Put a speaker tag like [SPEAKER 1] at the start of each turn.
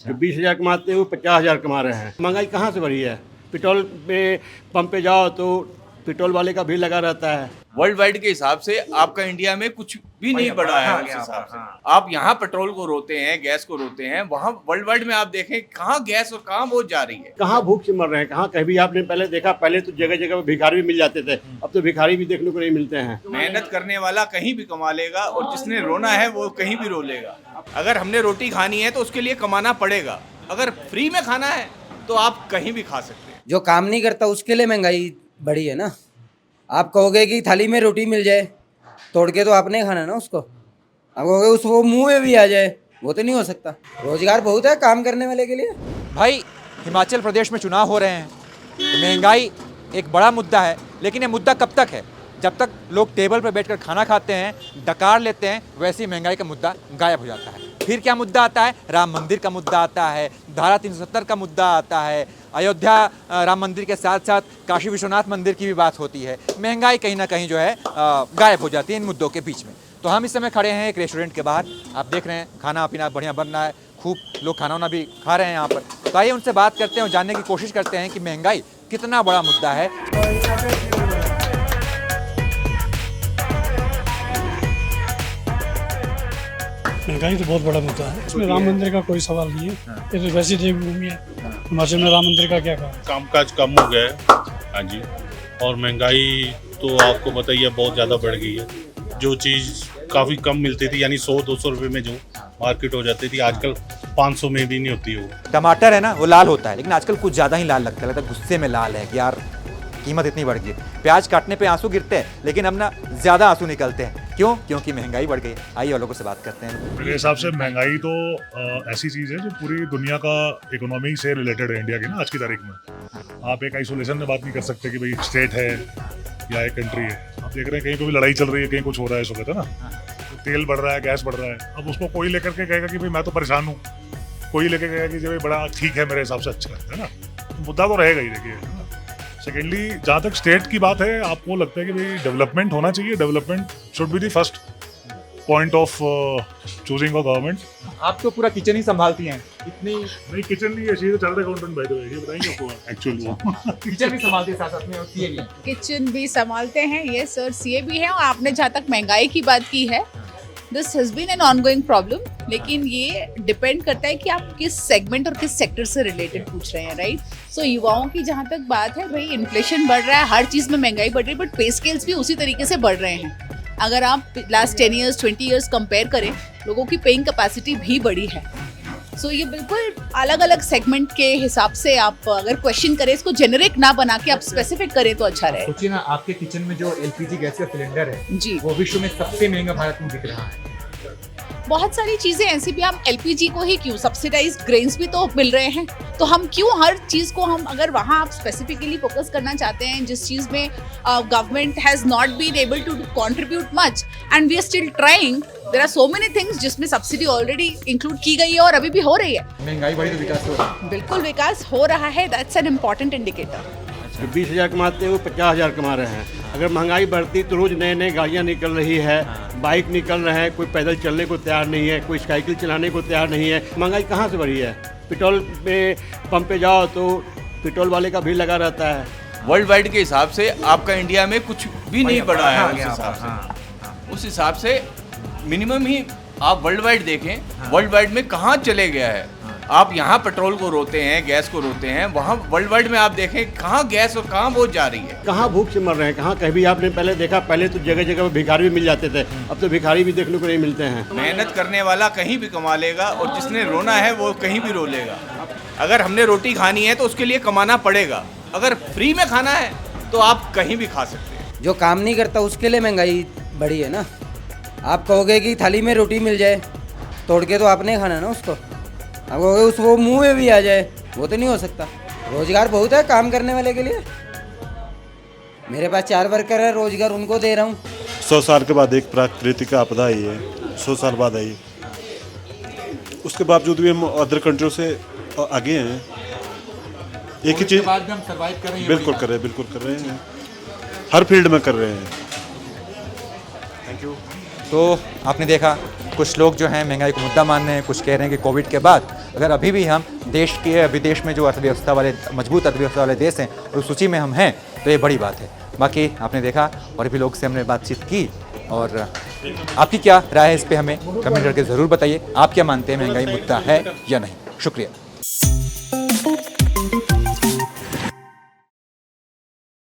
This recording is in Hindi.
[SPEAKER 1] जो 20,000 कमाते हैं वो 50,000 कमा रहे हैं। महंगाई कहाँ से बढ़ी है? पेट्रोल में पंप पे जाओ तो पेट्रोल वाले का भीड़ लगा रहता है।
[SPEAKER 2] वर्ल्ड वाइड के हिसाब से आपका इंडिया में कुछ भी नहीं बढ़ा है उस हिसाब से। आप यहाँ पेट्रोल को रोते हैं, गैस को रोते हैं, वहाँ वर्ल्ड वाइड में आप देखें कहाँ गैस और कहाँ वो जा रही है।
[SPEAKER 1] कहाँ भूख से मर रहे हैं, कहाँ कहीं भी आपने पहले देखा, पहले तो जगह जगह भिखारी भी मिल जाते थे, अब तो भिखारी भी देखने को नहीं मिलते हैं।
[SPEAKER 2] मेहनत करने वाला कहीं भी कमा लेगा और जिसने रोना है वो कहीं भी रो लेगा। अगर हमने रोटी खानी है तो उसके लिए कमाना पड़ेगा, अगर फ्री में खाना है तो आप कहीं भी खा सकते हैं।
[SPEAKER 3] जो काम नहीं करता उसके लिए महंगाई बढ़ी है ना। आप कहोगे कि थाली में रोटी मिल जाए, तोड़ के तो आपने खाना ना उसको। आप कहोगे उसको मुंह में भी आ जाए, वो तो नहीं हो सकता। रोजगार बहुत है काम करने वाले के लिए।
[SPEAKER 4] भाई हिमाचल प्रदेश में चुनाव हो रहे हैं तो महंगाई एक बड़ा मुद्दा है, लेकिन ये मुद्दा कब तक है? जब तक लोग टेबल पर बैठकर खाना खाते हैं, डकार लेते हैं, वैसे ही महंगाई का मुद्दा गायब हो जाता है। फिर क्या मुद्दा आता है? राम मंदिर का मुद्दा आता है, धारा 370 का मुद्दा आता है, अयोध्या राम मंदिर के साथ साथ काशी विश्वनाथ मंदिर की भी बात होती है। महंगाई कहीं ना कहीं जो है गायब हो जाती है इन मुद्दों के बीच में। तो हम इस समय खड़े हैं एक रेस्टोरेंट के बाहर, आप देख रहे हैं खाना पीना बढ़िया बन रहा है, खूब लोग खाना वाना भी खा रहे हैं यहाँ पर। तो आइए उनसे बात करते हैं और जानने की कोशिश करते हैं कि महंगाई कितना बड़ा मुद्दा है।
[SPEAKER 5] महंगाई तो बहुत बड़ा मुद्दा है। इसमें राम मंदिर का कोई सवाल नहीं है। ये तो वैसी देवभूमि है, हिमाचल में राम मंदिर का क्या काम?
[SPEAKER 6] कामकाज कम हो गया है, हाँ जी। और महंगाई तो आपको पता ही है बहुत ज़्यादा बढ़ गई है। जो चीज़ काफ़ी कम मिलती थी, यानी 100-200 रुपये में जो मार्केट हो जाती थी, आजकल 500 में भी नहीं होती है वो।
[SPEAKER 4] टमाटर है ना वो लाल होता है, लेकिन आजकल कुछ ज़्यादा ही लाल लगता है गुस्से में लाल है कि यार कीमत इतनी बढ़ गई है। प्याज काटने पे आंसू गिरते हैं, लेकिन अब ना ज़्यादा आंसू निकलते हैं। क्यों? क्योंकि महंगाई बढ़ गई। आइए और लोगों से बात करते हैं।
[SPEAKER 7] मेरे हिसाब से महंगाई तो ऐसी चीज़ है जो पूरी दुनिया का इकोनॉमी से रिलेटेड है इंडिया की ना आज की तारीख में। आप एक आइसोलेशन में बात नहीं कर सकते कि भाई स्टेट है या एक कंट्री है। आप देख रहे हैं कहीं पे भी लड़ाई चल रही है, कहीं कुछ हो रहा है, इस वक्त है ना। तो तेल बढ़ रहा है, गैस बढ़ रहा है। अब उसको कोई लेकर के कहेगा कि भाई मैं तो परेशान हूँ, कोई लेकर कहेगा कि भाई बड़ा ठीक है, मेरे हिसाब से अच्छा है ना। तो मुद्दा तो रहेगा ही। देखिए सेकेंडली जहाँ तक स्टेट की बात है, आपको लगता है कि भाई डेवलपमेंट होना चाहिए, development should be the first point of choosing a government.
[SPEAKER 4] आप तो पूरा किचन ही संभालती हैं, इतनी
[SPEAKER 7] नहीं किचन नहीं है, she is a chartered accountant by the way, ये बताएंगे आपको एक्चुअली वो
[SPEAKER 4] किचन भी संभालती है साथ साथ में और सीए भी।
[SPEAKER 8] किचन भी संभालते हैं, ये सर सीए भी है। और आपने जहाँ तक महंगाई की बात की है, this has been an ongoing problem, लेकिन ये डिपेंड करता है कि आप किस सेगमेंट और किस सेक्टर से रिलेटेड पूछ रहे हैं, राइट। सो युवाओं की जहाँ तक बात है, भाई इन्फ्लेशन बढ़ रहा है, हर चीज़ में महंगाई बढ़ रही है, बट पे स्केल्स भी उसी तरीके से बढ़ रहे हैं। अगर आप लास्ट 10 ईयर्स 20 ईयर्स कंपेयर करें, लोगों की पेइंग कैपेसिटी भी बढ़ी है। सो ये बिल्कुल अलग अलग सेगमेंट के हिसाब से आप अगर क्वेश्चन करें, इसको जेनरिक ना बना के आप स्पेसिफिक करें तो अच्छा रहे।
[SPEAKER 4] सोचिए ना, आपके किचन में जो एलपीजी गैस का सिलेंडर है
[SPEAKER 8] जी,
[SPEAKER 4] वो विश्व में सबसे महंगा भारत में बिक रहा है।
[SPEAKER 8] बहुत सारी चीजें ऐसी भी, हम एलपीजी को ही क्यों, सब्सिडाइज्ड ग्रेन्स भी तो मिल रहे हैं, तो हम क्यों हर चीज को हम, अगर वहाँ आप स्पेसिफिकली फोकस करना चाहते हैं जिस चीज में government has not been able to contribute much and we are still trying, there are so many things जिसमें सब्सिडी ऑलरेडी इंक्लूड की गई है और अभी भी हो रही है।
[SPEAKER 4] महंगाई बढ़ी तो विकास हो रहा है।
[SPEAKER 8] बिल्कुल विकास हो रहा है, दैट्स एन इम्पॉर्टेंट इंडिकेटर।
[SPEAKER 1] जो 20,000 कमाते हैं वो 50,000 कमा रहे हैं। अगर महंगाई बढ़ती तो रोज़ नए नए गाड़ियाँ निकल रही है, बाइक निकल रहे हैं, कोई पैदल चलने को तैयार नहीं है, कोई साइकिल चलाने को तैयार नहीं है। महंगाई कहाँ से बढ़ी है? पेट्रोल में पंप पे जाओ तो पेट्रोल वाले का भीड़ लगा रहता है।
[SPEAKER 2] वर्ल्ड वाइड के हिसाब से आपका इंडिया में कुछ भी नहीं बढ़ा है उस हिसाब से। उस हिसाब से मिनिमम ही आप वर्ल्ड वाइड देखें, वर्ल्ड वाइड में कहाँ चले गया है। आप यहाँ पेट्रोल को रोते हैं, गैस को रोते हैं, वहाँ वर्ल्ड वाइड में आप देखें कहाँ गैस और कहाँ वो जा रही है।
[SPEAKER 1] कहाँ भूख से मर रहे हैं, कहाँ कहीं भी आपने पहले देखा, पहले तो जगह जगह भिखारी भी मिल जाते थे, अब तो भिखारी भी देखने को नहीं मिलते हैं।
[SPEAKER 2] मेहनत करने वाला कहीं भी कमा लेगा और जिसने रोना है वो कहीं भी रो लेगा। अगर हमने रोटी खानी है तो उसके लिए कमाना पड़ेगा, अगर फ्री में खाना है तो आप कहीं भी खा सकते हैं।
[SPEAKER 3] जो काम नहीं करता उसके लिए महंगाई बढ़ी है ना। आप कहोगे कि थाली में रोटी मिल जाए, तोड़ के तो आपने खाना ना उसको। आप कहोगे उसको मुंह में भी आ जाए, वो तो नहीं हो सकता। रोजगार बहुत है काम करने वाले के लिए। मेरे पास 4 वर्कर है, रोजगार उनको दे रहा हूँ।
[SPEAKER 9] 100 साल के बाद एक प्राकृतिक आपदा आई है, 100 साल बाद आई। उसके बावजूद भी हम अदर कंट्रियों से आगे हैं। एक ही चीज़
[SPEAKER 4] हम सर्वाइव कर रहे हैं।
[SPEAKER 9] बिल्कुल कर रहे हैं, हर फील्ड में कर रहे हैं। Thank you.
[SPEAKER 4] तो आपने देखा कुछ लोग जो हैं महंगाई को मुद्दा मान रहे हैं, कुछ कह रहे हैं कि कोविड के बाद अगर अभी भी हम देश के विदेश में जो अर्थव्यवस्था वाले मजबूत अर्थव्यवस्था वाले देश हैं और उस सूची में हम हैं तो ये बड़ी बात है। बाकी आपने देखा और भी लोग से हमने बातचीत की और आपकी क्या राय है इस पे हमें कमेंट करके ज़रूर बताइए। आप क्या मानते हैं महंगाई मुद्दा है या नहीं? शुक्रिया।